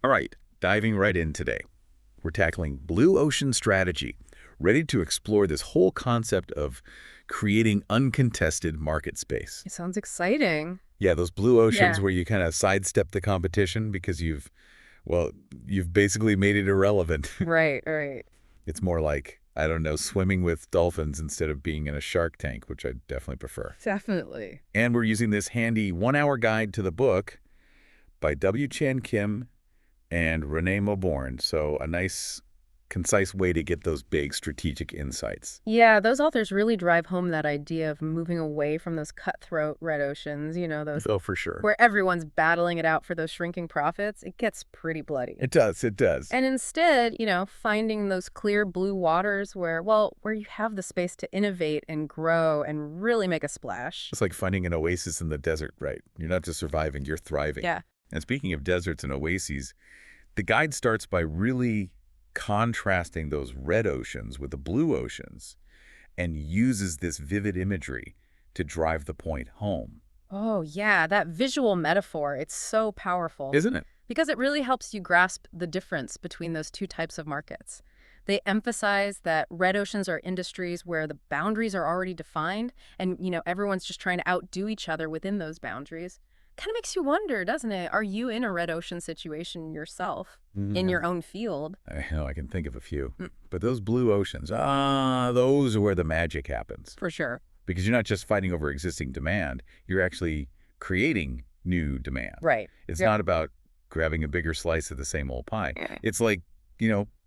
All right, diving right in today. We're tackling blue ocean strategy, ready to explore this whole concept of creating uncontested market space. It sounds exciting. Yeah, those blue oceans Yeah. where you kind of sidestep the competition because well, you've basically made it irrelevant. Right, right. It's more like, I don't know, swimming with dolphins instead of being in a shark tank, which I definitely prefer. Definitely. And we're using this handy one-hour guide to the book by W. Chan Kim and Renée Mauborgne. So a nice, concise way to get those big strategic insights. Yeah, those authors really drive home that idea of moving away from those cutthroat red oceans, those Oh, for sure. where everyone's battling it out for those shrinking profits. It gets pretty bloody. It does, it does. And instead, finding those clear blue waters where you have the space to innovate and grow and really make a splash. It's like finding an oasis in the desert, right? You're not just surviving, you're thriving. Yeah. And speaking of deserts and oases, the guide starts by really contrasting those red oceans with the blue oceans and uses this vivid imagery to drive the point home. Oh, yeah, that visual metaphor, it's so powerful. Isn't it? Because it really helps you grasp the difference between those two types of markets. They emphasize that red oceans are industries where the boundaries are already defined and, everyone's just trying to outdo each other within those boundaries. Kind of makes you wonder, doesn't it? Are you in a red ocean situation yourself in Yeah. your own field? I know, I can think of a few. Mm, But those blue oceans, those are where the magic happens. for sure. Because you're not just fighting over existing demand, you're actually creating new demand. Right. It's Yep. not about grabbing a bigger slice of the same old pie. Yeah. It's like,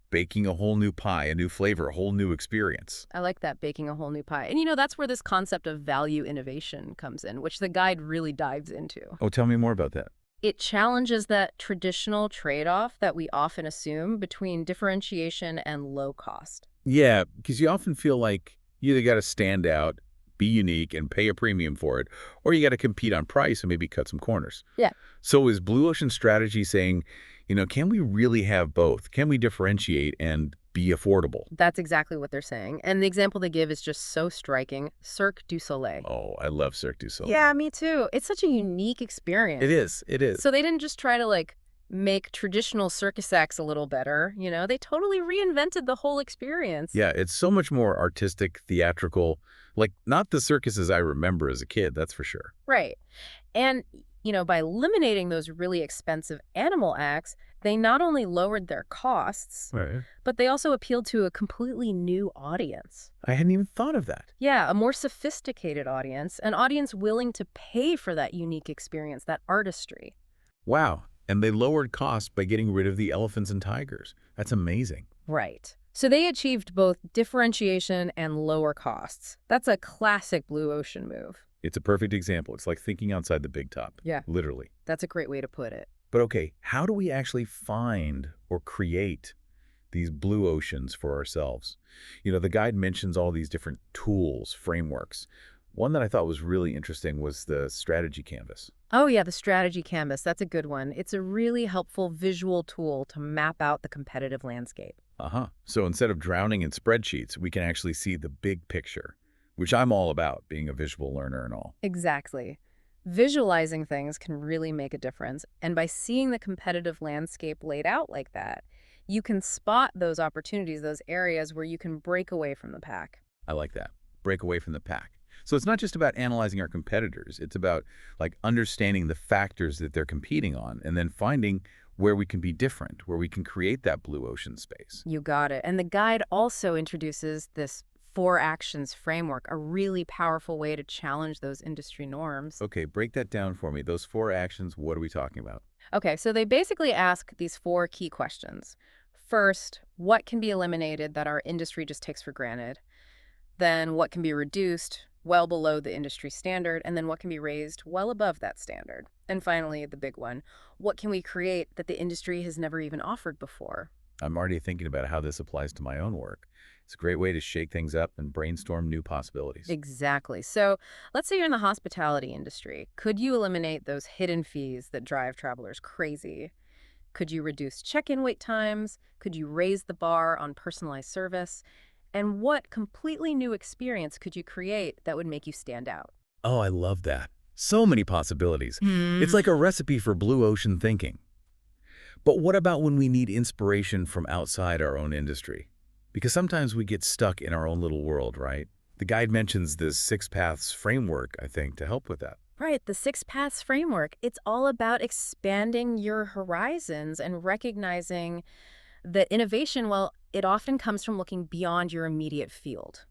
baking a whole new pie, a new flavor, a whole new experience. I like that, baking a whole new pie. And that's where this concept of value innovation comes in, which the guide really dives into. Oh, tell me more about that. It challenges that traditional trade-off that we often assume between differentiation and low cost. Yeah, because you often feel like you either got to stand out, be unique, and pay a premium for it, or you got to compete on price and maybe cut some corners. Yeah. So is Blue Ocean Strategy saying, can we really have both? Can we differentiate and be affordable? That's exactly what they're saying. And the example they give is just so striking. Cirque du Soleil. Oh, I love Cirque du Soleil. Yeah, me too. It's such a unique experience. It is. It is. So they didn't just try to make traditional circus acts a little better, they totally reinvented the whole experience. Yeah, it's so much more artistic, theatrical, like not the circuses I remember as a kid, that's for sure. Right. And, by eliminating those really expensive animal acts, they not only lowered their costs, Right. but they also appealed to a completely new audience. I hadn't even thought of that. Yeah, a more sophisticated audience, an audience willing to pay for that unique experience, that artistry. Wow. And they lowered costs by getting rid of the elephants and tigers. That's amazing. Right. So they achieved both differentiation and lower costs. That's a classic blue ocean move. It's a perfect example. It's like thinking outside the big top. Yeah. Literally. That's a great way to put it. But okay, how do we actually find or create these blue oceans for ourselves? The guide mentions all these different tools, frameworks. One that I thought was really interesting was the strategy canvas. Oh, yeah, the strategy canvas. That's a good one. It's a really helpful visual tool to map out the competitive landscape. Uh-huh. So instead of drowning in spreadsheets, we can actually see the big picture, which I'm all about, being a visual learner and all. Exactly. Visualizing things can really make a difference. And by seeing the competitive landscape laid out like that, you can spot those opportunities, those areas where you can break away from the pack. I like that. Break away from the pack. So it's not just about analyzing our competitors. It's about understanding the factors that they're competing on and then finding where we can be different, where we can create that blue ocean space. You got it. And the guide also introduces this 4 actions framework, a really powerful way to challenge those industry norms. Okay, break that down for me. Those 4 actions, what are we talking about? Okay, so they basically ask these 4 key questions. First, what can be eliminated that our industry just takes for granted? Then what can be reduced well below the industry standard? And then what can be raised well above that standard? And finally, the big one, what can we create that the industry has never even offered before? I'm already thinking about how this applies to my own work. It's a great way to shake things up and brainstorm new possibilities. Exactly. So let's say you're in the hospitality industry. Could you eliminate those hidden fees that drive travelers crazy? Could you reduce check-in wait times? Could you raise the bar on personalized service? And what completely new experience could you create that would make you stand out? Oh, I love that. So many possibilities. It's like a recipe for blue ocean thinking. But what about when we need inspiration from outside our own industry? Because sometimes we get stuck in our own little world, right? The guide mentions this 6 paths framework, I think, to help with that. Right, the six paths framework. It's all about expanding your horizons and recognizing that innovation, well, it often comes from looking beyond your immediate field.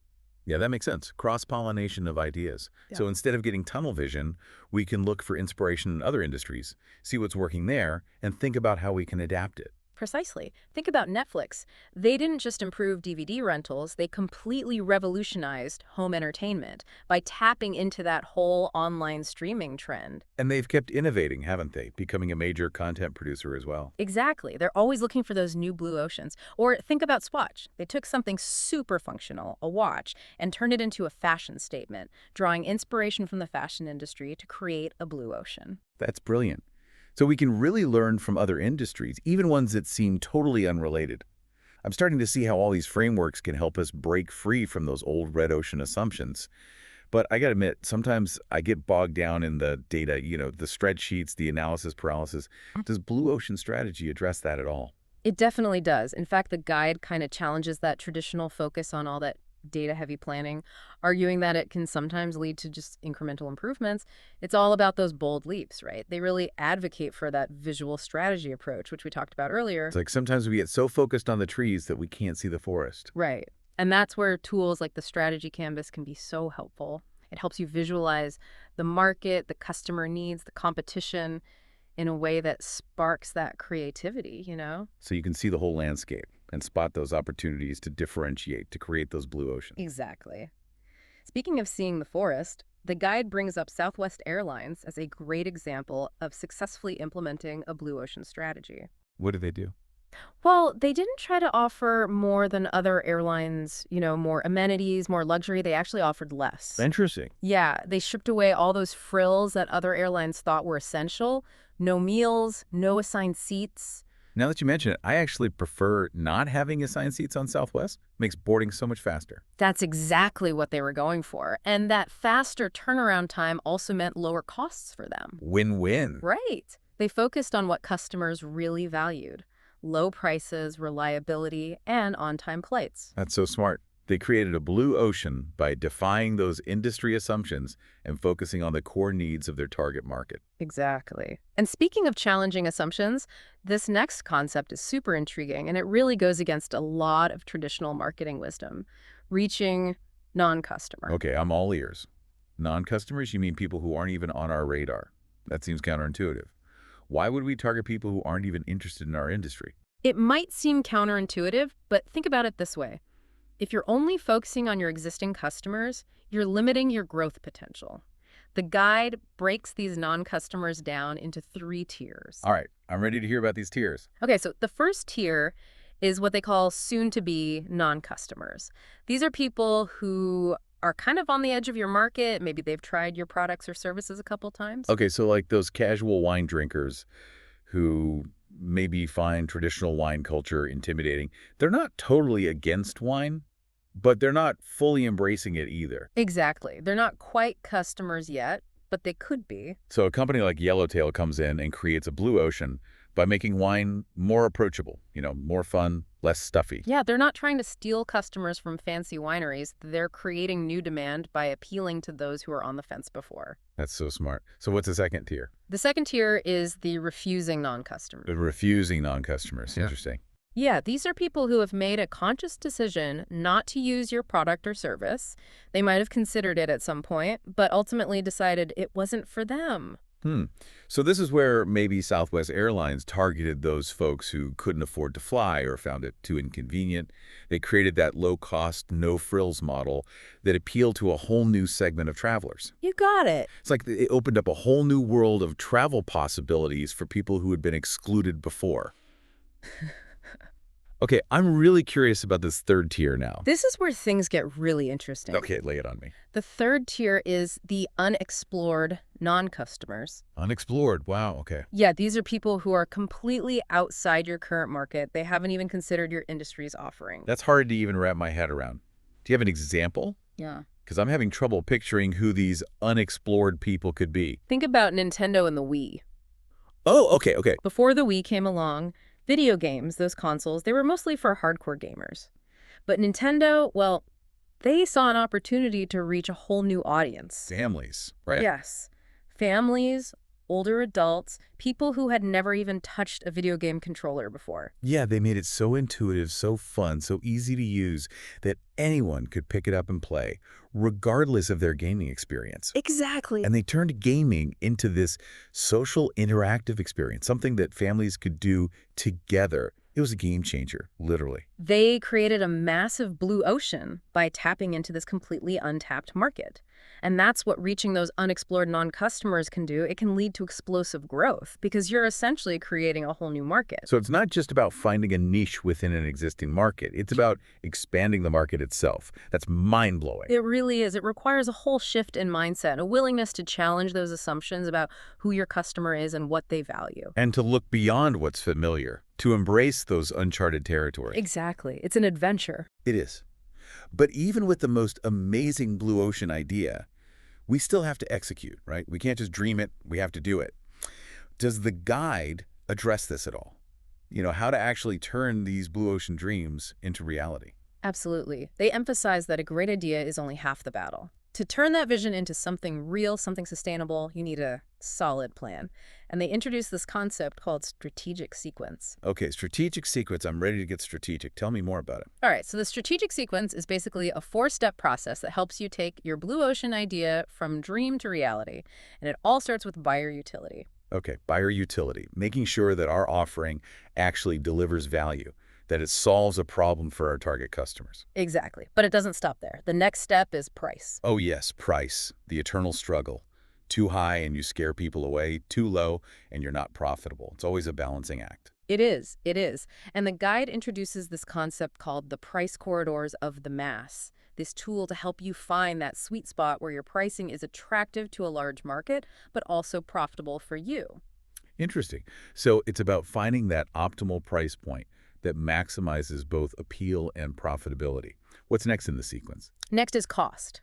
Yeah, that makes sense. Cross-pollination of ideas. Yeah. So instead of getting tunnel vision, we can look for inspiration in other industries, see what's working there, and think about how we can adapt it. Precisely. Think about Netflix. They didn't just improve DVD rentals, they completely revolutionized home entertainment by tapping into that whole online streaming trend. And they've kept innovating, haven't they? Becoming a major content producer as well. Exactly. They're always looking for those new blue oceans. Or think about Swatch. They took something super functional, a watch, and turned it into a fashion statement, drawing inspiration from the fashion industry to create a blue ocean. That's brilliant. So we can really learn from other industries, even ones that seem totally unrelated. I'm starting to see how all these frameworks can help us break free from those old red ocean assumptions. But I gotta admit, sometimes I get bogged down in the data, the spreadsheets, the analysis paralysis. Does blue ocean strategy address that at all? It definitely does. In fact, the guide kind of challenges that traditional focus on all that data-heavy planning, arguing that it can sometimes lead to just incremental improvements. It's all about those bold leaps, right? They really advocate for that visual strategy approach, which we talked about earlier. It's like sometimes we get so focused on the trees that we can't see the forest. Right. And that's where tools like the strategy canvas can be so helpful. It helps you visualize the market, the customer needs, the competition in a way that sparks that creativity. So you can see the whole landscape and spot those opportunities to differentiate, to create those blue oceans. Exactly. Speaking of seeing the forest, the guide brings up Southwest Airlines as a great example of successfully implementing a blue ocean strategy. What do they do? Well, they didn't try to offer more than other airlines, more amenities, more luxury. They actually offered less. Interesting. Yeah, they stripped away all those frills that other airlines thought were essential. No meals, no assigned seats. Now that you mention it, I actually prefer not having assigned seats on Southwest. Makes boarding so much faster. That's exactly what they were going for. And that faster turnaround time also meant lower costs for them. Win-win. Right. They focused on what customers really valued: low prices, reliability, and on-time flights. That's so smart. They created a blue ocean by defying those industry assumptions and focusing on the core needs of their target market. Exactly. And speaking of challenging assumptions, this next concept is super intriguing, and it really goes against a lot of traditional marketing wisdom: reaching non-customer. Okay, I'm all ears. Non-customers, you mean people who aren't even on our radar. That seems counterintuitive. Why would we target people who aren't even interested in our industry? It might seem counterintuitive, but think about it this way. If you're only focusing on your existing customers, you're limiting your growth potential. The guide breaks these non-customers down into 3 tiers. All right, I'm ready to hear about these tiers. Okay, so the first tier is what they call soon-to-be non-customers. These are people who are kind of on the edge of your market. Maybe they've tried your products or services a couple times. Okay, so like those casual wine drinkers who maybe find traditional wine culture intimidating. They're not totally against wine, but they're not fully embracing it either. Exactly. They're not quite customers yet, but they could be. So a company like Yellowtail comes in and creates a blue ocean by making wine more approachable, more fun, less stuffy. Yeah, they're not trying to steal customers from fancy wineries. They're creating new demand by appealing to those who are on the fence before. That's so smart. So what's the second tier? The second tier is the refusing non-customers. The refusing non-customers. Yeah. Interesting. Yeah, these are people who have made a conscious decision not to use your product or service. They might have considered it at some point, but ultimately decided it wasn't for them. So this is where maybe Southwest Airlines targeted those folks who couldn't afford to fly or found it too inconvenient. They created that low-cost, no-frills model that appealed to a whole new segment of travelers. You got it. It's like it opened up a whole new world of travel possibilities for people who had been excluded before. Okay, I'm really curious about this third tier now. This is where things get really interesting. Okay, lay it on me. The third tier is the unexplored non-customers. Unexplored. Wow, okay. Yeah, these are people who are completely outside your current market. They haven't even considered your industry's offering. That's hard to even wrap my head around. Do you have an example? Yeah. Because I'm having trouble picturing who these unexplored people could be. Think about Nintendo and the Wii. Oh, okay, okay. Before the Wii came along, video games, those consoles, they were mostly for hardcore gamers. But Nintendo, well, they saw an opportunity to reach a whole new audience. Families, right? Yes. Families, older adults, people who had never even touched a video game controller before. Yeah, they made it so intuitive, so fun, so easy to use that anyone could pick it up and play, regardless of their gaming experience. Exactly. And they turned gaming into this social interactive experience, something that families could do together. It was a game changer, literally. They created a massive blue ocean by tapping into this completely untapped market. And that's what reaching those unexplored non-customers can do. It can lead to explosive growth because you're essentially creating a whole new market. So it's not just about finding a niche within an existing market. It's about expanding the market itself. That's mind-blowing. It really is. It requires a whole shift in mindset, a willingness to challenge those assumptions about who your customer is and what they value. And to look beyond what's familiar, to embrace those uncharted territories. Exactly. It's an adventure. It is. But even with the most amazing blue ocean idea, we still have to execute, right? We can't just dream it, we have to do it. Does the guide address this at all? You know, how to actually turn these blue ocean dreams into reality? Absolutely. They emphasize that a great idea is only half the battle. To turn that vision into something real, something sustainable, you need a solid plan. And they introduce this concept called strategic sequence. Okay, strategic sequence. I'm ready to get strategic. Tell me more about it. All right, so the strategic sequence is basically a four-step process that helps you take your blue ocean idea from dream to reality. And it all starts with buyer utility. Okay, buyer utility, making sure that our offering actually delivers value, that it solves a problem for our target customers. Exactly. But it doesn't stop there. The next step is price. Oh yes, price, the eternal struggle. Too high and you scare people away, too low and you're not profitable. It's always a balancing act. It is. It is. And the guide introduces this concept called the price corridors of the mass, this tool to help you find that sweet spot where your pricing is attractive to a large market, but also profitable for you. Interesting. So it's about finding that optimal price point that maximizes both appeal and profitability. What's next in the sequence? Next is cost.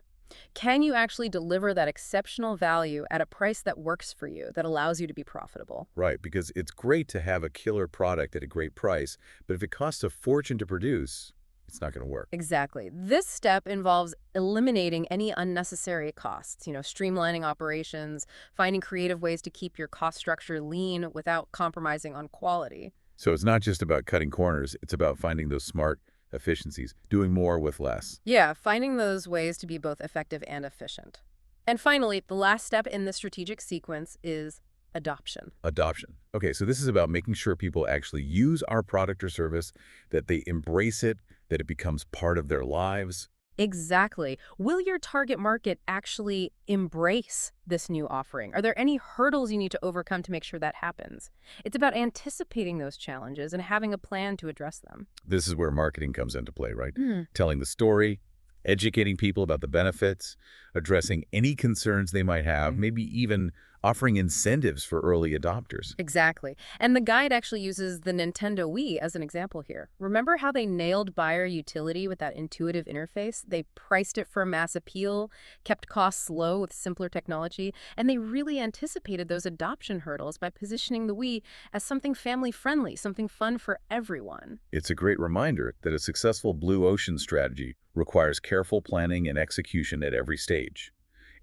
Can you actually deliver that exceptional value at a price that works for you, that allows you to be profitable? Right, because it's great to have a killer product at a great price, but if it costs a fortune to produce, it's not going to work. Exactly. This step involves eliminating any unnecessary costs, streamlining operations, finding creative ways to keep your cost structure lean without compromising on quality. So it's not just about cutting corners, it's about finding those smart efficiencies, doing more with less. Yeah, finding those ways to be both effective and efficient. And finally, the last step in the strategic sequence is adoption. Adoption. Okay, so this is about making sure people actually use our product or service, that they embrace it, that it becomes part of their lives. Exactly. Will your target market actually embrace this new offering? Are there any hurdles you need to overcome to make sure that happens? It's about anticipating those challenges and having a plan to address them. This is where marketing comes into play, right? Mm. Telling the story, educating people about the benefits, addressing any concerns they might have, maybe even offering incentives for early adopters. Exactly. And the guide actually uses the Nintendo Wii as an example here. Remember how they nailed buyer utility with that intuitive interface? They priced it for mass appeal, kept costs low with simpler technology, and they really anticipated those adoption hurdles by positioning the Wii as something family-friendly, something fun for everyone. It's a great reminder that a successful blue ocean strategy requires careful planning and execution at every stage.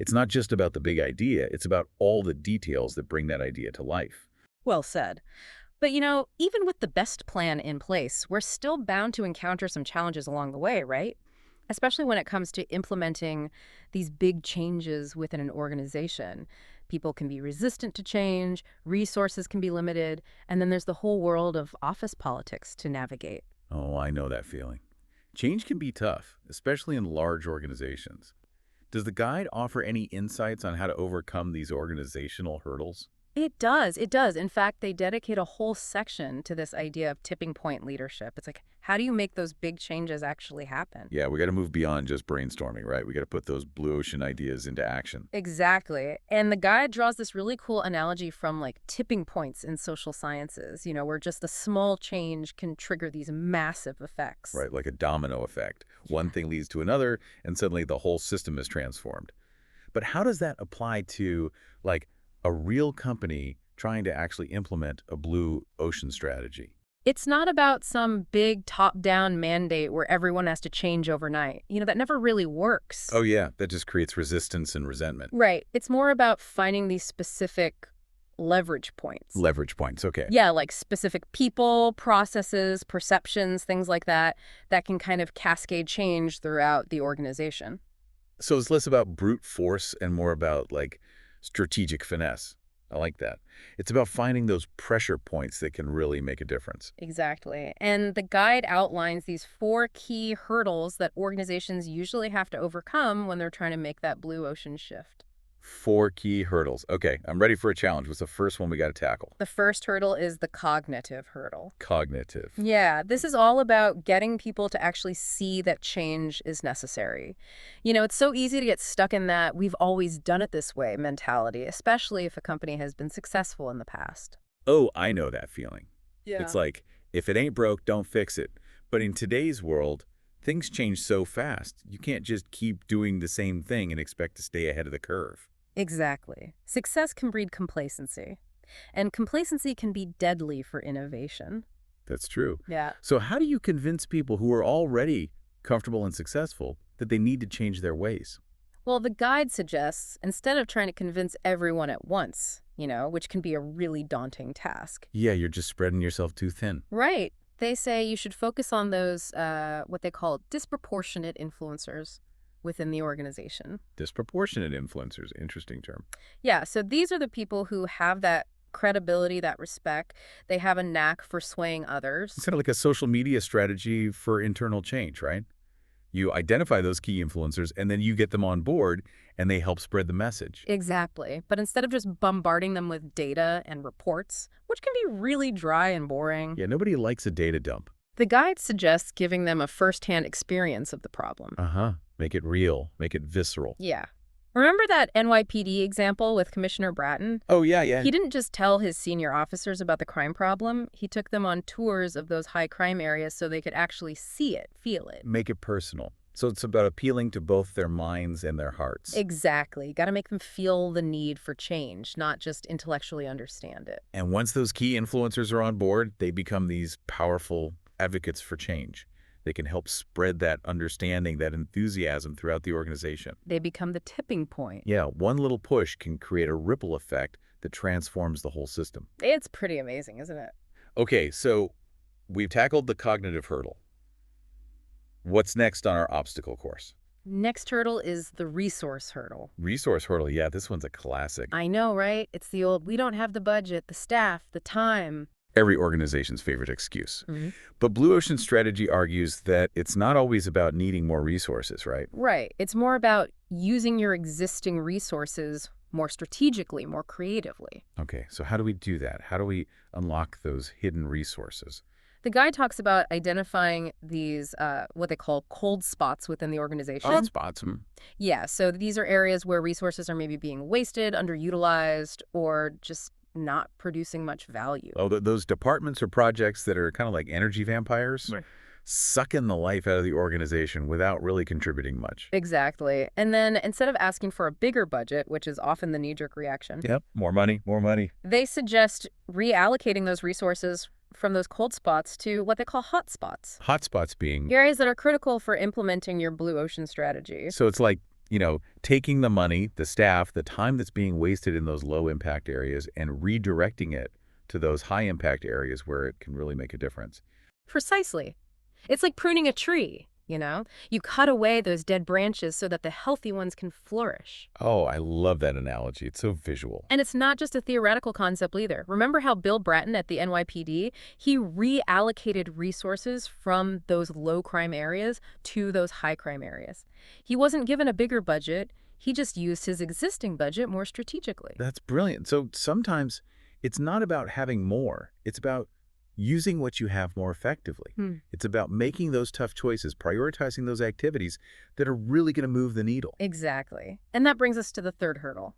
It's not just about the big idea, it's about all the details that bring that idea to life. Well said. But even with the best plan in place, we're still bound to encounter some challenges along the way, right? Especially when it comes to implementing these big changes within an organization. People can be resistant to change, resources can be limited, and then there's the whole world of office politics to navigate. Oh, I know that feeling. Change can be tough, especially in large organizations. Does the guide offer any insights on how to overcome these organizational hurdles? It does. It does. In fact, they dedicate a whole section to this idea of tipping point leadership. It's like, how do you make those big changes actually happen? Yeah, we got to move beyond just brainstorming, right? We got to put those blue ocean ideas into action. Exactly. And the guide draws this really cool analogy from like tipping points in social sciences, where just a small change can trigger these massive effects. Right, like a domino effect. One thing leads to another, and suddenly the whole system is transformed. But how does that apply to, like, a real company trying to actually implement a blue ocean strategy? It's not about some big top-down mandate where everyone has to change overnight. That never really works. Oh yeah, that just creates resistance and resentment. Right. It's more about finding these specific leverage points. Leverage points, okay. Yeah, like specific people, processes, perceptions, things like that, that can kind of cascade change throughout the organization. So it's less about brute force and more about like strategic finesse. I like that. It's about finding those pressure points that can really make a difference. Exactly. And the guide outlines these 4 key hurdles that organizations usually have to overcome when they're trying to make that blue ocean shift. 4 key hurdles. Okay, I'm ready for a challenge. What's the first one we got to tackle? The first hurdle is the cognitive hurdle. Cognitive. Yeah, this is all about getting people to actually see that change is necessary. It's so easy to get stuck in that we've always done it this way mentality, especially if a company has been successful in the past. Oh, I know that feeling. Yeah. It's like, if it ain't broke, don't fix it. But in today's world, things change so fast, you can't just keep doing the same thing and expect to stay ahead of the curve. Exactly. Success can breed complacency, and complacency can be deadly for innovation. That's true. Yeah. So how do you convince people who are already comfortable and successful that they need to change their ways? Well, the guide suggests instead of trying to convince everyone at once, which can be a really daunting task. Yeah, you're just spreading yourself too thin. Right. They say you should focus on those, what they call disproportionate influencers within the organization. Disproportionate influencers, interesting term. Yeah, so these are the people who have that credibility, that respect. They have a knack for swaying others. It's kind of like a social media strategy for internal change, right? You identify those key influencers and then you get them on board and they help spread the message. Exactly. But instead of just bombarding them with data and reports, which can be really dry and boring, Yeah, nobody likes a data dump. the guide suggests giving them a first-hand experience of the problem. Uh-huh. Make it real. Make it visceral. Yeah. Remember that NYPD example with Commissioner Bratton? Oh, yeah. He didn't just tell his senior officers about the crime problem. He took them on tours of those high crime areas so they could actually see it, feel it. Make it personal. So it's about appealing to both their minds and their hearts. Exactly. Got to make them feel the need for change, not just intellectually understand it. And once those key influencers are on board, they become these powerful advocates for change. They can help spread that understanding, that enthusiasm throughout the organization. They become the tipping point. Yeah, one little push can create a ripple effect that transforms the whole system. It's pretty amazing, isn't it? Okay, so we've tackled the cognitive hurdle. What's next on our obstacle course? Next hurdle is the resource hurdle. Resource hurdle, yeah, this one's a classic. I know, right? It's the old, we don't have the budget, the staff, the time. Every organization's favorite excuse. Mm-hmm. But Blue Ocean Strategy argues that it's not always about needing more resources, right? Right. It's more about using your existing resources more strategically, more creatively. Okay, so how do we do that? How do we unlock those hidden resources? The guide talks about identifying these, what they call cold spots within the organization. Oh, spots. Yeah, so these are areas where resources are maybe being wasted, underutilized, or just not producing much value. Oh, those departments or projects that are kind of like energy vampires, Right. sucking the life out of the organization without really contributing much. Exactly. And then instead of asking for a bigger budget, which is often the knee-jerk reaction, Yep, more money, more money. they suggest reallocating those resources from those cold spots to what they call hot spots. Hotspots being, Areas that are critical for implementing your blue ocean strategy. so it's like, taking the money, the staff, the time that's being wasted in those low impact areas and redirecting it to those high impact areas where it can really make a difference. Precisely. It's like pruning a tree, You cut away those dead branches so that the healthy ones can flourish. Oh, I love that analogy. It's so visual. And it's not just a theoretical concept either. Remember how Bill Bratton at the NYPD, he reallocated resources from those low crime areas to those high crime areas. He wasn't given a bigger budget. He just used his existing budget more strategically. That's brilliant. So sometimes it's not about having more. It's about using what you have more effectively. It's about making those tough choices, prioritizing those activities that are really going to move the needle. Exactly. And that brings us to the third hurdle,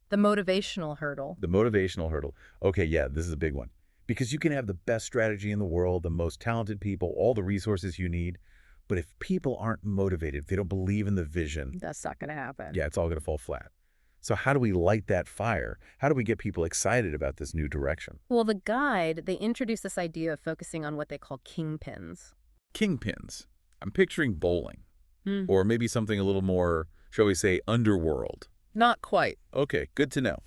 the motivational hurdle. The motivational hurdle. Okay, yeah, this is a big one. Because you can have the best strategy in the world, the most talented people, all the resources you need. But if people aren't motivated, if they don't believe in the vision, That's not going to happen. yeah, it's all going to fall flat. So how do we light that fire? How do we get people excited about this new direction? Well, the guide, they introduce this idea of focusing on what they call kingpins. Kingpins. I'm picturing bowling, Hmm. or maybe something a little more, shall we say, underworld. Not quite. Okay, good to know.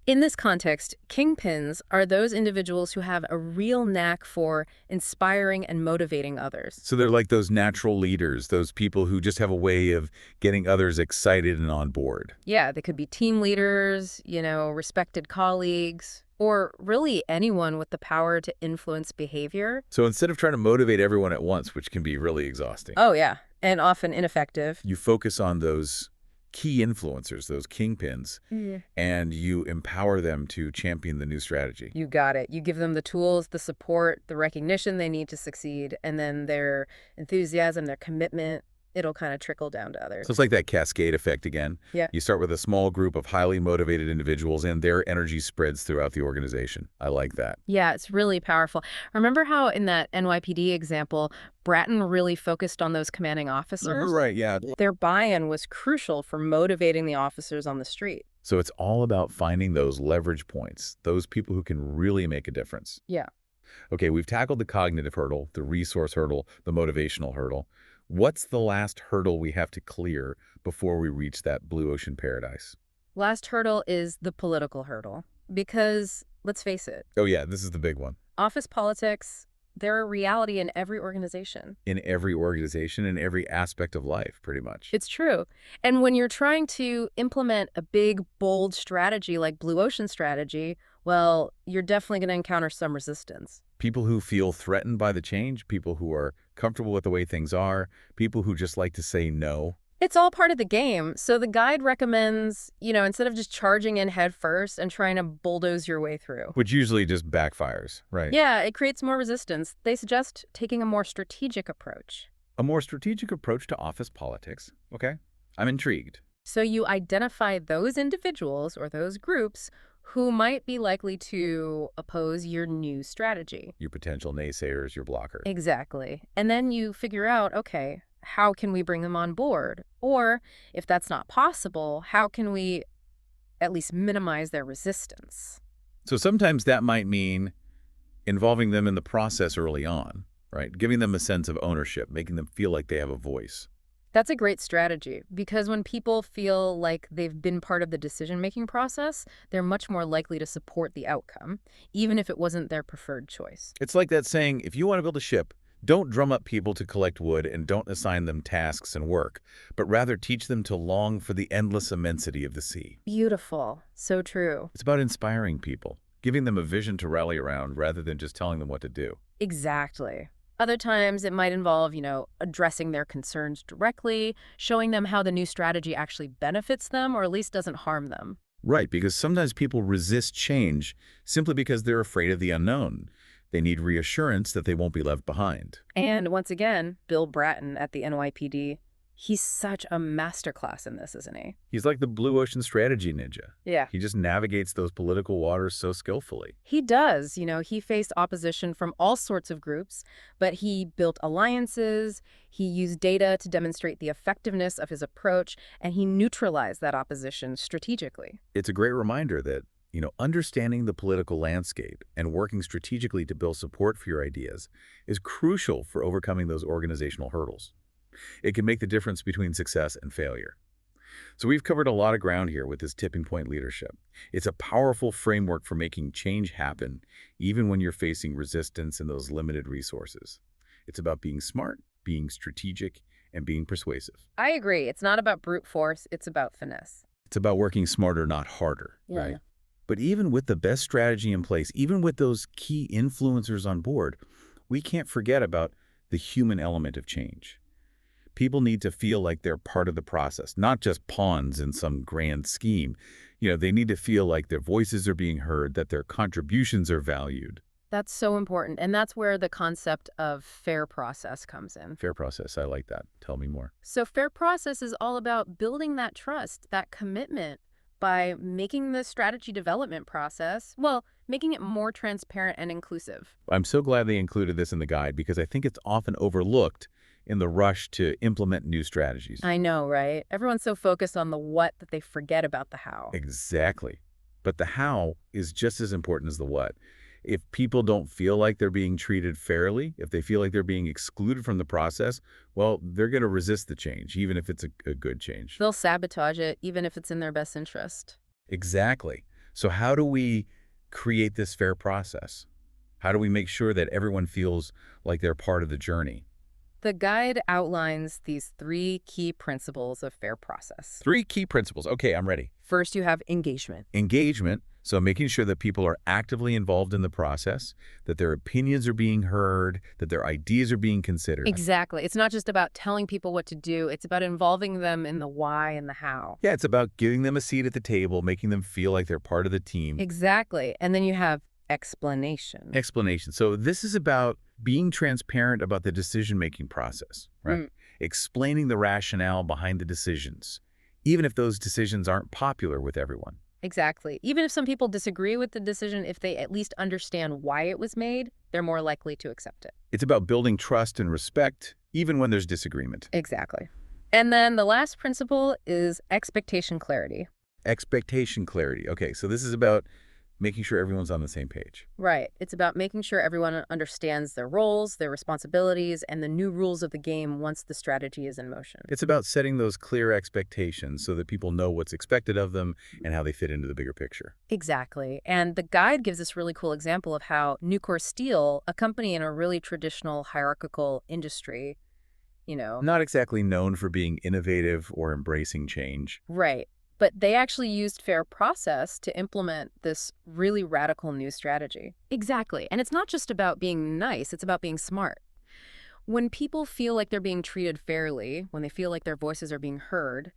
In this context, kingpins are those individuals who have a real knack for inspiring and motivating others. So they're like those natural leaders, those people who just have a way of getting others excited and on board. Yeah, they could be team leaders, respected colleagues, or really anyone with the power to influence behavior. So instead of trying to motivate everyone at once, which can be really exhausting, Oh, yeah, and often ineffective. you focus on those key influencers, those kingpins, and you empower them to champion the new strategy. You got it. You give them the tools, the support, the recognition they need to succeed, and then their enthusiasm, their commitment, it'll kind of trickle down to others. So it's like that cascade effect again. Yeah. You start with a small group of highly motivated individuals, and their energy spreads throughout the organization. I like that. Yeah, it's really powerful. Remember how in that NYPD example, Bratton really focused on those commanding officers? Right, yeah. Their buy-in was crucial for motivating the officers on the street. So it's all about finding those leverage points, those people who can really make a difference. Yeah. Okay, we've tackled the cognitive hurdle, the resource hurdle, the motivational hurdle. What's the last hurdle we have to clear before we reach that blue ocean paradise? Last hurdle is the political hurdle. Because, let's face it, Oh yeah, this is the big one. office politics, they're a reality in every organization. In every organization, in every aspect of life, pretty much. It's true. And when you're trying to implement a big, bold strategy like Blue Ocean strategy, well, you're definitely going to encounter some resistance. People who feel threatened by the change, people who are comfortable with the way things are, people who just like to say no. It's all part of the game. So the guide recommends, instead of just charging in head first and trying to bulldoze your way through. Which usually just backfires, right? Yeah, it creates more resistance. They suggest taking a more strategic approach. A more strategic approach to office politics. Okay, I'm intrigued. So you identify those individuals or those groups who might be likely to oppose your new strategy. Your potential naysayers, your blockers. Exactly. And then you figure out, okay, how can we bring them on board? Or if that's not possible, how can we at least minimize their resistance? So sometimes that might mean involving them in the process early on, right? Giving them a sense of ownership, making them feel like they have a voice. That's a great strategy because when people feel like they've been part of the decision-making process, they're much more likely to support the outcome, even if it wasn't their preferred choice. It's like that saying, if you want to build a ship, don't drum up people to collect wood and don't assign them tasks and work, but rather teach them to long for the endless immensity of the sea. Beautiful. So true. It's about inspiring people, giving them a vision to rally around rather than just telling them what to do. Exactly. Other times it might involve, addressing their concerns directly, showing them how the new strategy actually benefits them or at least doesn't harm them. Right, because sometimes people resist change simply because they're afraid of the unknown. They need reassurance that they won't be left behind. And once again, Bill Bratton at the NYPD, he's such a masterclass in this, isn't he? He's like the blue ocean strategy ninja. Yeah. He just navigates those political waters so skillfully. He does. He faced opposition from all sorts of groups, but he built alliances, he used data to demonstrate the effectiveness of his approach, and he neutralized that opposition strategically. It's a great reminder that, understanding the political landscape and working strategically to build support for your ideas is crucial for overcoming those organizational hurdles. It can make the difference between success and failure. So we've covered a lot of ground here with this tipping point leadership. It's a powerful framework for making change happen, even when you're facing resistance and those limited resources. It's about being smart, being strategic, and being persuasive. I agree. It's not about brute force. It's about finesse. It's about working smarter, not harder, right? But even with the best strategy in place, even with those key influencers on board, we can't forget about the human element of change. People need to feel like they're part of the process, not just pawns in some grand scheme. They need to feel like their voices are being heard, that their contributions are valued. That's so important. And that's where the concept of fair process comes in. Fair process, I like that. Tell me more. So fair process is all about building that trust, that commitment by making the strategy development process, well, making it more transparent and inclusive. I'm so glad they included this in the guide because I think it's often overlooked in the rush to implement new strategies. I know, right? Everyone's so focused on the what that they forget about the how. Exactly. But the how is just as important as the what. If people don't feel like they're being treated fairly, if they feel like they're being excluded from the process, well, they're going to resist the change, even if it's a good change. They'll sabotage it even if it's in their best interest. Exactly. So how do we create this fair process? How do we make sure that everyone feels like they're part of the journey? The guide outlines these 3 key principles of fair process. 3 key principles. Okay, I'm ready. First, you have engagement. Engagement, so making sure that people are actively involved in the process, that their opinions are being heard, that their ideas are being considered. Exactly. It's not just about telling people what to do. It's about involving them in the why and the how. Yeah, it's about giving them a seat at the table, making them feel like they're part of the team. Exactly. And then you have explanation. Explanation. So this is about being transparent about the decision-making process, right? Explaining the rationale behind the decisions, even if those decisions aren't popular with everyone. Exactly. Even if some people disagree with the decision, if they at least understand why it was made, they're more likely to accept it. It's about building trust and respect, even when there's disagreement. Exactly. And then the last principle is expectation clarity. Expectation clarity. Okay, so this is about making sure everyone's on the same page. Right. It's about making sure everyone understands their roles, their responsibilities, and the new rules of the game once the strategy is in motion. It's about setting those clear expectations so that people know what's expected of them and how they fit into the bigger picture. Exactly. And the guide gives this really cool example of how Nucor Steel, a company in a really traditional hierarchical industry, Not exactly known for being innovative or embracing change. Right. But they actually used fair process to implement this really radical new strategy. Exactly. And it's not just about being nice, it's about being smart. When people feel like they're being treated fairly, when they feel like their voices are being heard,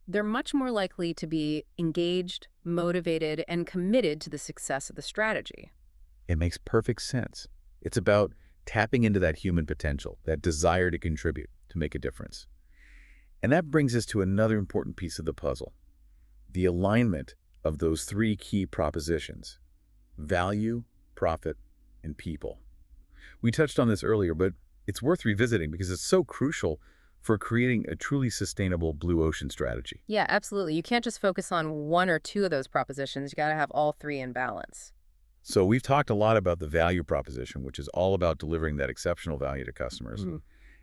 they're much more likely to be engaged, motivated, and committed to the success of the strategy. It makes perfect sense. It's about tapping into that human potential, that desire to contribute, to make a difference. And that brings us to another important piece of the puzzle. The alignment of those 3 key propositions: value, profit, and people. We touched on this earlier, but it's worth revisiting because it's so crucial for creating a truly sustainable blue ocean strategy. Yeah, absolutely. You can't just focus on 1 or 2 of those propositions. You got to have all 3 in balance. So we've talked a lot about the value proposition, which is all about delivering that exceptional value to customers,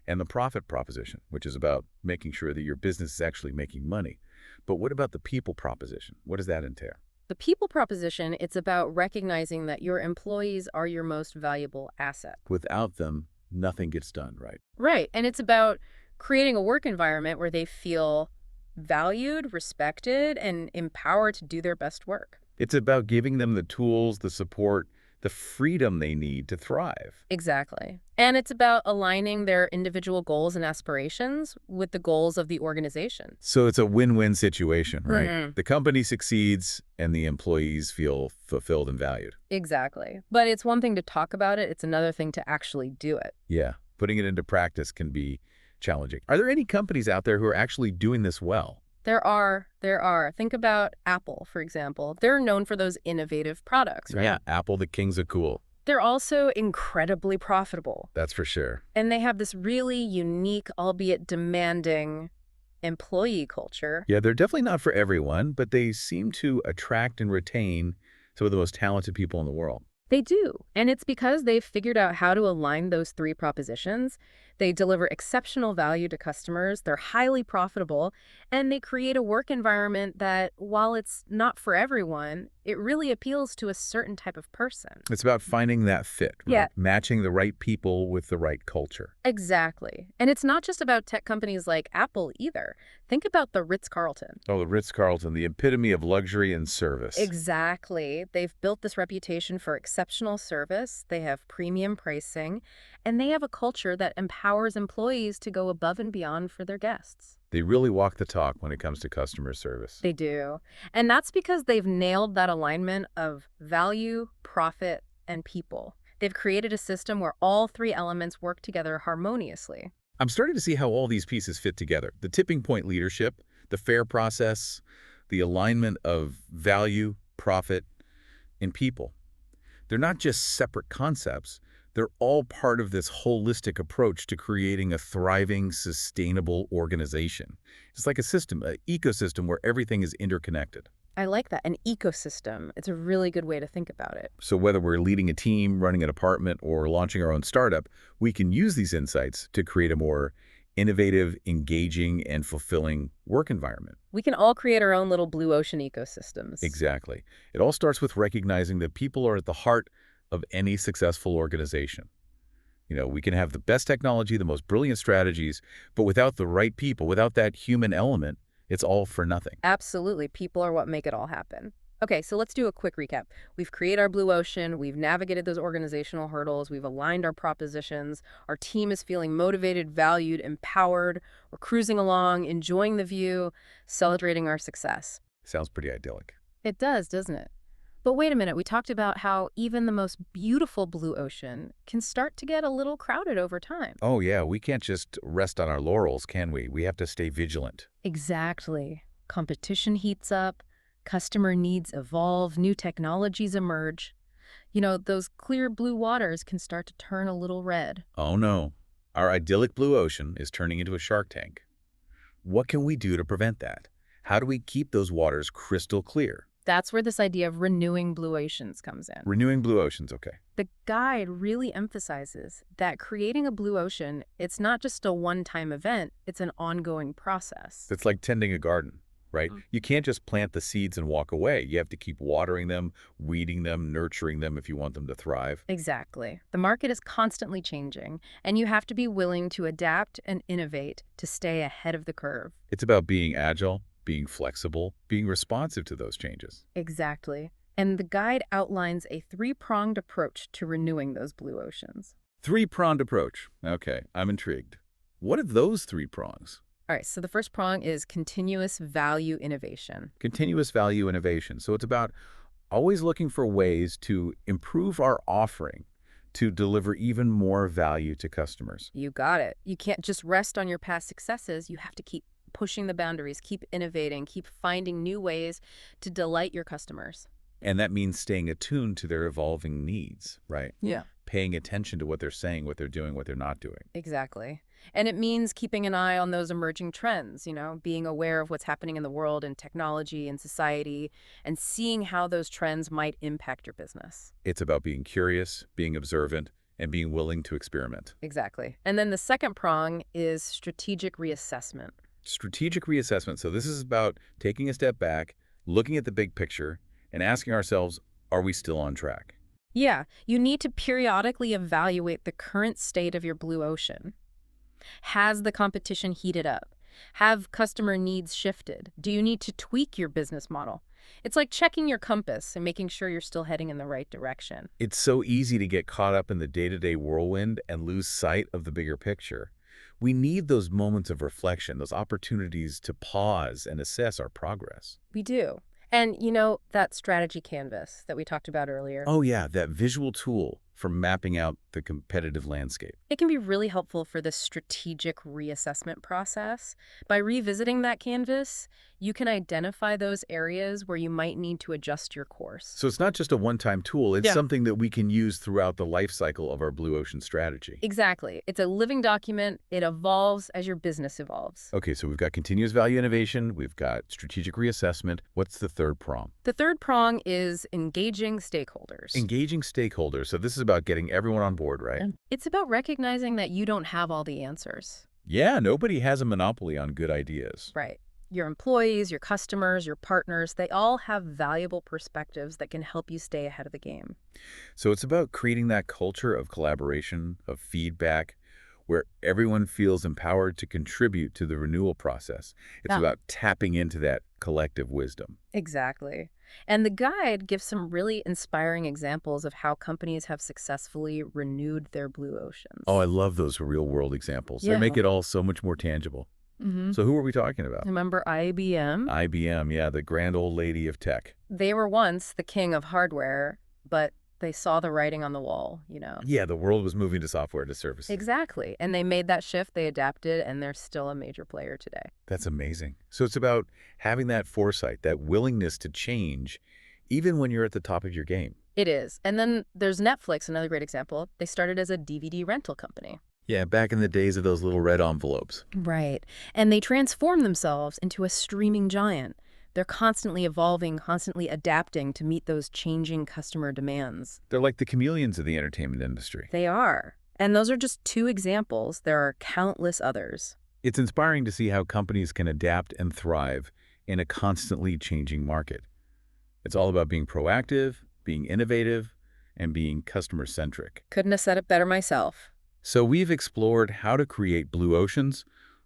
and the profit proposition, which is about making sure that your business is actually making money. But what about the people proposition? What does that entail? The people proposition, it's about recognizing that your employees are your most valuable asset. Without them, nothing gets done, right? Right. And it's about creating a work environment where they feel valued, respected, and empowered to do their best work. It's about giving them the tools, the support, the freedom they need to thrive. Exactly. And it's about aligning their individual goals and aspirations with the goals of the organization. So it's a win-win situation, right? Mhm. The company succeeds and the employees feel fulfilled and valued. Exactly. But it's one thing to talk about it. It's another thing to actually do it. Yeah, putting it into practice can be challenging. Are there any companies out there who are actually doing this well? There are. Think about Apple, for example. They're known for those innovative products, right? Yeah, Apple, the kings of cool. They're also incredibly profitable. That's for sure. And they have this really unique, albeit demanding, employee culture. Yeah, they're definitely not for everyone, but they seem to attract and retain some of the most talented people in the world. They do. And it's because they've figured out how to align those 3 propositions. They deliver exceptional value to customers, they're highly profitable, and they create a work environment that, while it's not for everyone, it really appeals to a certain type of person. It's about finding that fit, right? Yeah. Matching the right people with the right culture. Exactly. And it's not just about tech companies like Apple either. Think about the Ritz-Carlton. Oh, the Ritz-Carlton, the epitome of luxury and service. Exactly. They've built this reputation for exceptional service, they have premium pricing, and they have a culture that empowers employees to go above and beyond for their guests. They really walk the talk when it comes to customer service. They do. And that's because they've nailed that alignment of value, profit, and people. They've created a system where all 3 elements work together harmoniously. I'm starting to see how all these pieces fit together. The tipping point leadership, the fair process, the alignment of value, profit, and people. They're not just separate concepts. They're all part of this holistic approach to creating a thriving, sustainable organization. It's like a system, an ecosystem where everything is interconnected. I like that. An ecosystem. It's a really good way to think about it. So whether we're leading a team, running an department, or launching our own startup, we can use these insights to create a more innovative, engaging, and fulfilling work environment. We can all create our own little blue ocean ecosystems. Exactly. It all starts with recognizing that people are at the heart of any successful organization. We can have the best technology, the most brilliant strategies, but without the right people, without that human element, it's all for nothing. Absolutely. People are what make it all happen. Okay, so let's do a quick recap. We've created our blue ocean, we've navigated those organizational hurdles, we've aligned our propositions, our team is feeling motivated, valued, empowered, we're cruising along, enjoying the view, celebrating our success. Sounds pretty idyllic. It does, doesn't it? But wait a minute, we talked about how even the most beautiful blue ocean can start to get a little crowded over time. Oh yeah, we can't just rest on our laurels, can we? We have to stay vigilant. Exactly. Competition heats up, customer needs evolve, new technologies emerge. Those clear blue waters can start to turn a little red. Oh no, our idyllic blue ocean is turning into a shark tank. What can we do to prevent that? How do we keep those waters crystal clear? That's where this idea of renewing blue oceans comes in. Renewing blue oceans, okay. The guide really emphasizes that creating a blue ocean, it's not just a one-time event, it's an ongoing process. It's like tending a garden, right? You can't just plant the seeds and walk away. You have to keep watering them, weeding them, nurturing them if you want them to thrive. Exactly. The market is constantly changing, and you have to be willing to adapt and innovate to stay ahead of the curve. It's about being agile, being flexible, being responsive to those changes. Exactly. And the guide outlines a three-pronged approach to renewing those blue oceans. Three-pronged approach. Okay, I'm intrigued. What are those three prongs? All right, so the first prong is continuous value innovation. Continuous value innovation. So it's about always looking for ways to improve our offering to deliver even more value to customers. You got it. You can't just rest on your past successes. You have to keep pushing the boundaries, keep innovating, keep finding new ways to delight your customers. And that means staying attuned to their evolving needs, right? Yeah. Paying attention to what they're saying, what they're doing, what they're not doing. Exactly. And it means keeping an eye on those emerging trends, being aware of what's happening in the world and technology and society, and seeing how those trends might impact your business. It's about being curious, being observant, and being willing to experiment. Exactly. And then the second prong is strategic reassessment. Strategic reassessment. So this is about taking a step back, looking at the big picture, and asking ourselves, are we still on track? Yeah, you need to periodically evaluate the current state of your blue ocean. Has the competition heated up? Have customer needs shifted? Do you need to tweak your business model? It's like checking your compass and making sure you're still heading in the right direction. It's so easy to get caught up in the day-to-day whirlwind and lose sight of the bigger picture. We need those moments of reflection, those opportunities to pause and assess our progress. We do. And that strategy canvas that we talked about earlier. Oh yeah, that visual tool for mapping out the competitive landscape. It can be really helpful for this strategic reassessment process. By revisiting that canvas, you can identify those areas where you might need to adjust your course. So it's not just a one-time tool, it's Yeah. something that we can use throughout the life cycle of our blue ocean strategy. Exactly. It's a living document. It evolves as your business evolves. Okay, so we've got continuous value innovation, we've got strategic reassessment. What's the third prong? The third prong is engaging stakeholders. Engaging stakeholders. So this is about getting everyone on board, right? It's about recognizing that you don't have all the answers. Yeah, nobody has a monopoly on good ideas. Right. Your employees, your customers, your partners, they all have valuable perspectives that can help you stay ahead of the game. So it's about creating that culture of collaboration, of feedback, where everyone feels empowered to contribute to the renewal process. It's Yeah. about tapping into that collective wisdom. Exactly. And the guide gives some really inspiring examples of how companies have successfully renewed their blue oceans. Oh, I love those real-world examples. They Yeah. make it all so much more tangible. So who are we talking about? Remember IBM? IBM, yeah, the grand old lady of tech. They were once the king of hardware, but they saw the writing on the wall. Yeah, the world was moving to software to services. Exactly. And they made that shift, they adapted, and they're still a major player today. That's amazing. So it's about having that foresight, that willingness to change, even when you're at the top of your game. It is. And then there's Netflix, another great example. They started as a DVD rental company. Yeah, back in the days of those little red envelopes. Right. And they transform themselves into a streaming giant. They're constantly evolving, constantly adapting to meet those changing customer demands. They're like the chameleons of the entertainment industry. They are. And those are just two examples. There are countless others. It's inspiring to see how companies can adapt and thrive in a constantly changing market. It's all about being proactive, being innovative, and being customer-centric. Couldn't have said it better myself. So we've explored how to create blue oceans,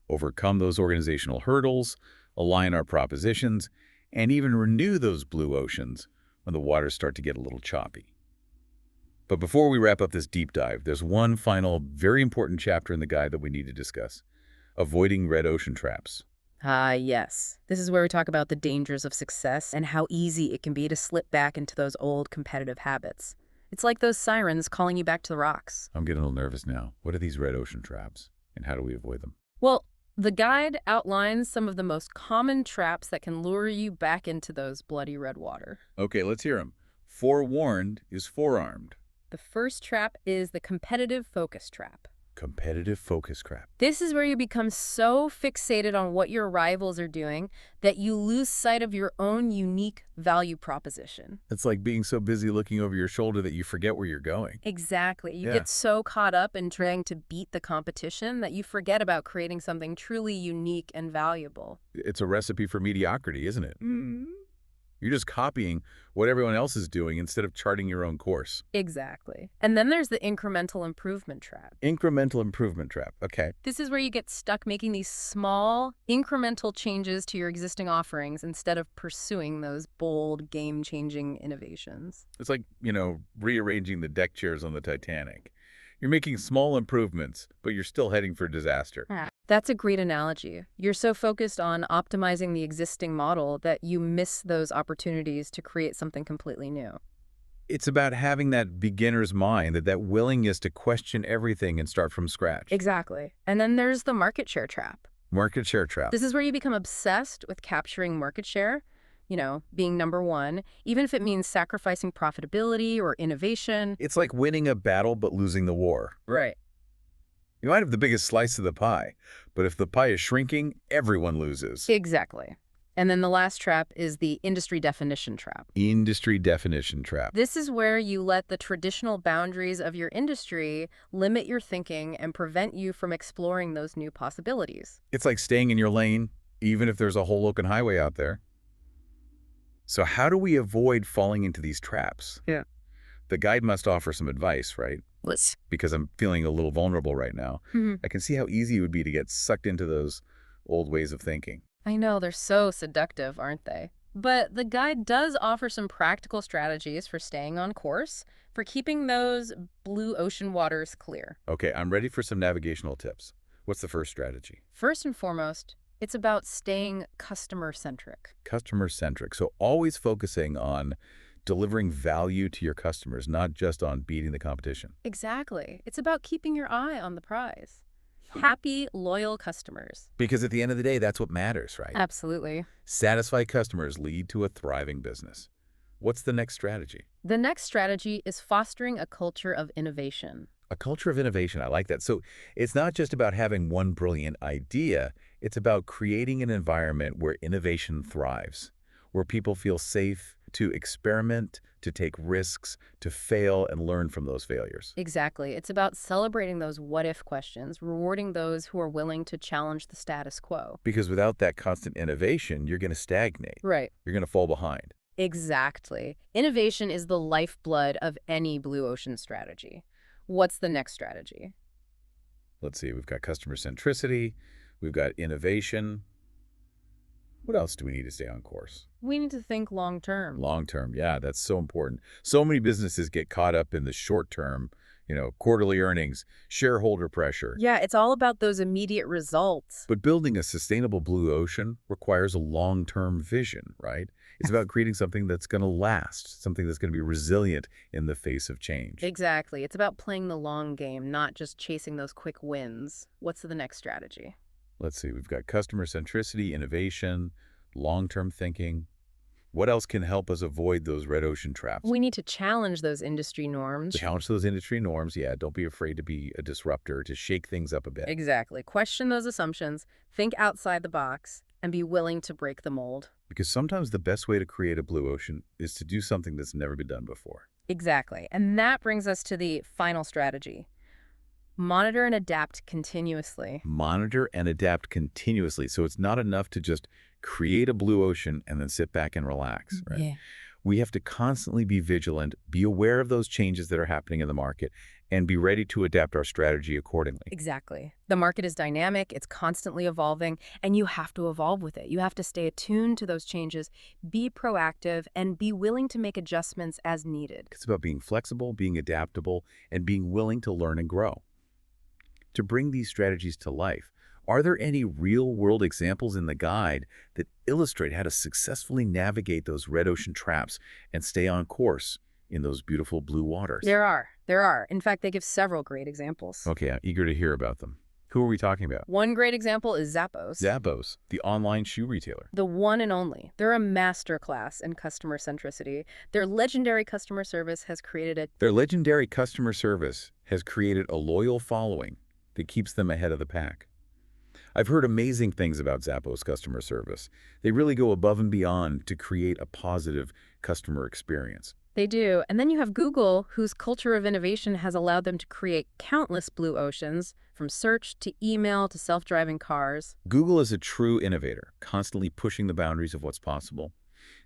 overcome those organizational hurdles, align our propositions, and even renew those blue oceans when the waters start to get a little choppy. But before we wrap up this deep dive, there's one final, very important chapter in the guide that we need to discuss: avoiding red ocean traps. Ah, yes. This is where we talk about the dangers of success and how easy it can be to slip back into those old competitive habits. It's like those sirens calling you back to the rocks. I'm getting a little nervous now. What are these red ocean traps, and how do we avoid them? Well, the guide outlines some of the most common traps that can lure you back into those bloody red water. Okay, let's hear them. Forewarned is forearmed. The first trap is the competitive focus trap. Competitive focus trap. This is where you become so fixated on what your rivals are doing that you lose sight of your own unique value proposition. It's like being so busy looking over your shoulder that you forget where you're going. Exactly. You Yeah. get so caught up in trying to beat the competition that you forget about creating something truly unique and valuable. It's a recipe for mediocrity, isn't it? You're just copying what everyone else is doing instead of charting your own course. Exactly. And then there's the incremental improvement trap. Incremental improvement trap. Okay. This is where you get stuck making these small, incremental changes to your existing offerings instead of pursuing those bold, game-changing innovations. It's like, rearranging the deck chairs on the Titanic. You're making small improvements, but you're still heading for disaster. That's a great analogy. You're so focused on optimizing the existing model that you miss those opportunities to create something completely new. It's about having that beginner's mind, that willingness to question everything and start from scratch. Exactly. And then there's the market share trap. Market share trap. This is where you become obsessed with capturing market share, being number one, even if it means sacrificing profitability or innovation. It's like winning a battle but losing the war. Right. You might have the biggest slice of the pie, but if the pie is shrinking, everyone loses. Exactly. And then the last trap is the industry definition trap. Industry definition trap. This is where you let the traditional boundaries of your industry limit your thinking and prevent you from exploring those new possibilities. It's like staying in your lane, even if there's a whole open highway out there. So how do we avoid falling into these traps? Yeah. The guide must offer some advice, right? Let's. Because I'm feeling a little vulnerable right now. I can see how easy it would be to get sucked into those old ways of thinking. I know, they're so seductive, aren't they? But the guide does offer some practical strategies for staying on course, for keeping those blue ocean waters clear. Okay, I'm ready for some navigational tips. What's the first strategy? First and foremost, it's about staying customer-centric. Customer-centric. So always focusing on delivering value to your customers, not just on beating the competition. Exactly. It's about keeping your eye on the prize. Happy, loyal customers. Because at the end of the day, that's what matters, right? Absolutely. Satisfied customers lead to a thriving business. What's the next strategy? The next strategy is fostering a culture of innovation. A culture of innovation. I like that. So it's not just about having one brilliant idea. It's about creating an environment where innovation thrives, where people feel safe to experiment, to take risks, to fail and learn from those failures. Exactly. It's about celebrating those what-if questions, rewarding those who are willing to challenge the status quo. Because without that constant innovation, you're going to stagnate. Right. You're going to fall behind. Exactly. Innovation is the lifeblood of any blue ocean strategy. What's the next strategy? Let's see. We've got customer centricity. We've got innovation. What else do we need to stay on course? We need to think long term. Long term, yeah, that's so important. So many businesses get caught up in the short term, quarterly earnings, shareholder pressure. Yeah, it's all about those immediate results. But building a sustainable blue ocean requires a long-term vision, right? It's about creating something that's going to last, something that's going to be resilient in the face of change. Exactly. It's about playing the long game, not just chasing those quick wins. What's the next strategy? Let's see, we've got customer centricity, innovation, long-term thinking. What else can help us avoid those red ocean traps? We need to challenge those industry norms. Challenge those industry norms. Yeah, don't be afraid to be a disruptor, to shake things up a bit. Exactly. Question those assumptions, think outside the box, and be willing to break the mold. Because sometimes the best way to create a blue ocean is to do something that's never been done before. Exactly. And that brings us to the final strategy. Monitor and adapt continuously. Monitor and adapt continuously. So it's not enough to just create a blue ocean and then sit back and relax, right? Yeah. We have to constantly be vigilant, be aware of those changes that are happening in the market, and be ready to adapt our strategy accordingly. Exactly. The market is dynamic, it's constantly evolving, and you have to evolve with it. You have to stay attuned to those changes, be proactive, and be willing to make adjustments as needed. It's about being flexible, being adaptable, and being willing to learn and grow. To bring these strategies to life, are there any real-world examples in the guide that illustrate how to successfully navigate those red ocean traps and stay on course in those beautiful blue waters? There are. There are. In fact, they give several great examples. Okay, I'm eager to hear about them. Who are we talking about? One great example is Zappos. Zappos, the online shoe retailer. The one and only. They're a masterclass in customer centricity. Their legendary customer service has created a loyal following that keeps them ahead of the pack. I've heard amazing things about Zappos customer service. They really go above and beyond to create a positive customer experience. They do. And then you have Google, whose culture of innovation has allowed them to create countless blue oceans, from search to email to self-driving cars. Google is a true innovator, constantly pushing the boundaries of what's possible.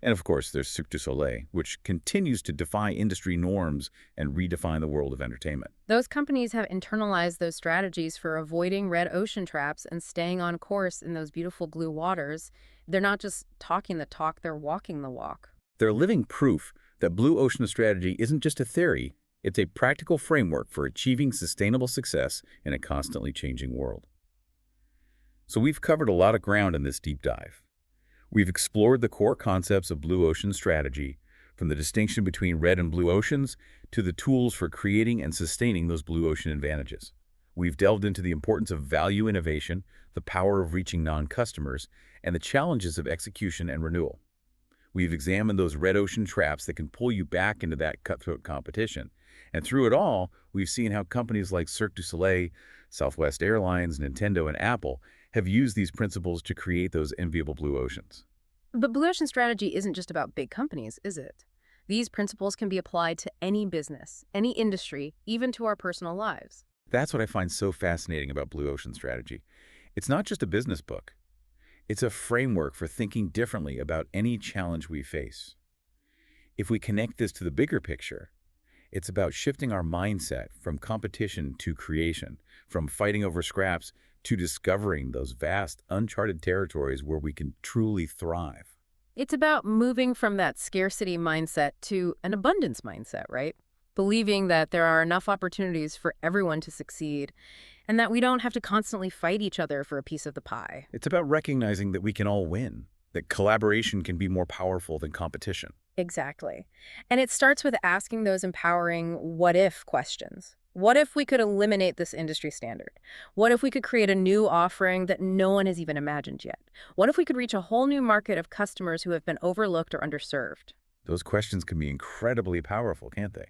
And of course, there's Cirque du Soleil, which continues to defy industry norms and redefine the world of entertainment. Those companies have internalized those strategies for avoiding red ocean traps and staying on course in those beautiful blue waters. They're not just talking the talk, they're walking the walk. They're living proof that blue ocean strategy isn't just a theory, it's a practical framework for achieving sustainable success in a constantly changing world. So we've covered a lot of ground in this deep dive. We've explored the core concepts of blue ocean strategy, from the distinction between red and blue oceans to the tools for creating and sustaining those blue ocean advantages. We've delved into the importance of value innovation, the power of reaching non-customers, and the challenges of execution and renewal. We've examined those red ocean traps that can pull you back into that cutthroat competition. And through it all, we've seen how companies like Cirque du Soleil, Southwest Airlines, Nintendo, and Apple have used these principles to create those enviable blue oceans. But blue ocean strategy isn't just about big companies, is it? These principles can be applied to any business, any industry, even to our personal lives. That's what I find so fascinating about blue ocean strategy. It's not just a business book. It's a framework for thinking differently about any challenge we face. If we connect this to the bigger picture, it's about shifting our mindset from competition to creation, from fighting over scraps to discovering those vast, uncharted territories where we can truly thrive. It's about moving from that scarcity mindset to an abundance mindset, right? Believing that there are enough opportunities for everyone to succeed and that we don't have to constantly fight each other for a piece of the pie. It's about recognizing that we can all win, that collaboration can be more powerful than competition. Exactly. And it starts with asking those empowering what-if questions. What if we could eliminate this industry standard? What if we could create a new offering that no one has even imagined yet? What if we could reach a whole new market of customers who have been overlooked or underserved? Those questions can be incredibly powerful, can't they?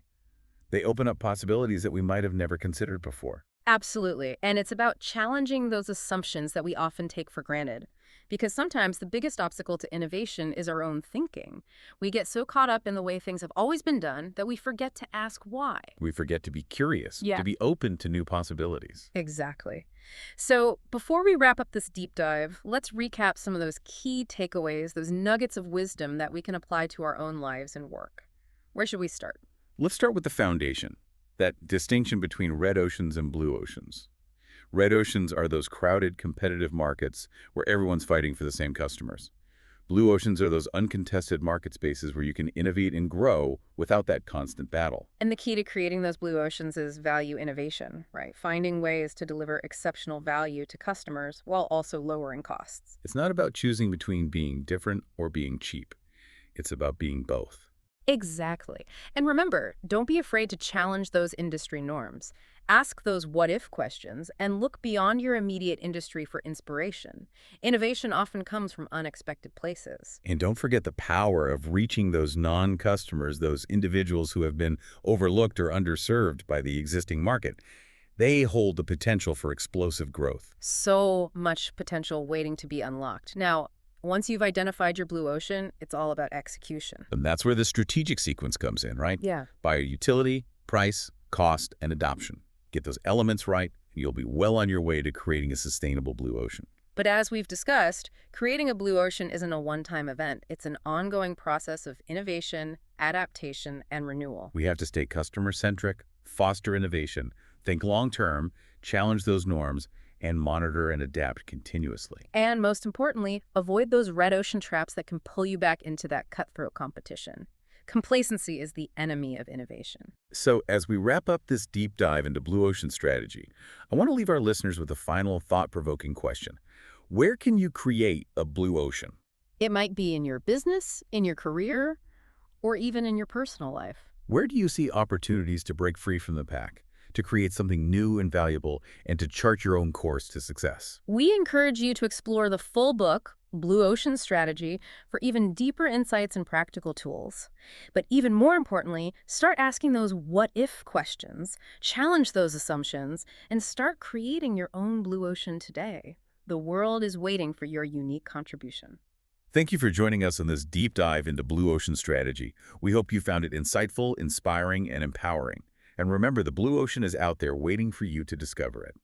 They open up possibilities that we might have never considered before. Absolutely. And it's about challenging those assumptions that we often take for granted. Because sometimes the biggest obstacle to innovation is our own thinking. We get so caught up in the way things have always been done that we forget to ask why. We forget to be curious, Yeah. to be open to new possibilities. Exactly. So before we wrap up this deep dive, let's recap some of those key takeaways, those nuggets of wisdom that we can apply to our own lives and work. Where should we start? Let's start with the foundation, that distinction between red oceans and blue oceans. Red oceans are those crowded, competitive markets where everyone's fighting for the same customers. Blue oceans are those uncontested market spaces where you can innovate and grow without that constant battle. And the key to creating those blue oceans is value innovation, right? Finding ways to deliver exceptional value to customers while also lowering costs. It's not about choosing between being different or being cheap. It's about being both. Exactly. And remember, don't be afraid to challenge those industry norms. Ask those what if questions and look beyond your immediate industry for inspiration. Innovation often comes from unexpected places. And don't forget the power of reaching those non-customers, those individuals who have been overlooked or underserved by the existing market. They hold the potential for explosive growth. So much potential waiting to be unlocked. Now, once you've identified your blue ocean, it's all about execution. And that's where the strategic sequence comes in, right? Yeah. Buyer utility, price, cost, and adoption. Get those elements right, and you'll be well on your way to creating a sustainable blue ocean. But as we've discussed, creating a blue ocean isn't a one-time event. It's an ongoing process of innovation, adaptation, and renewal. We have to stay customer-centric, foster innovation, think long-term, challenge those norms, and monitor and adapt continuously. And most importantly, avoid those red ocean traps that can pull you back into that cutthroat competition. Complacency is the enemy of innovation. So as we wrap up this deep dive into blue ocean strategy, I want to leave our listeners with a final thought-provoking question. Where can you create a blue ocean? It might be in your business, in your career, or even in your personal life. Where do you see opportunities to break free from the pack, to create something new and valuable, and to chart your own course to success? We encourage you to explore the full book, Blue Ocean Strategy, for even deeper insights and practical tools. But even more importantly, start asking those what-if questions, challenge those assumptions, and start creating your own blue ocean today. The world is waiting for your unique contribution. Thank you for joining us on this deep dive into blue ocean strategy. We hope you found it insightful, inspiring, and empowering. And remember, the blue ocean is out there waiting for you to discover it.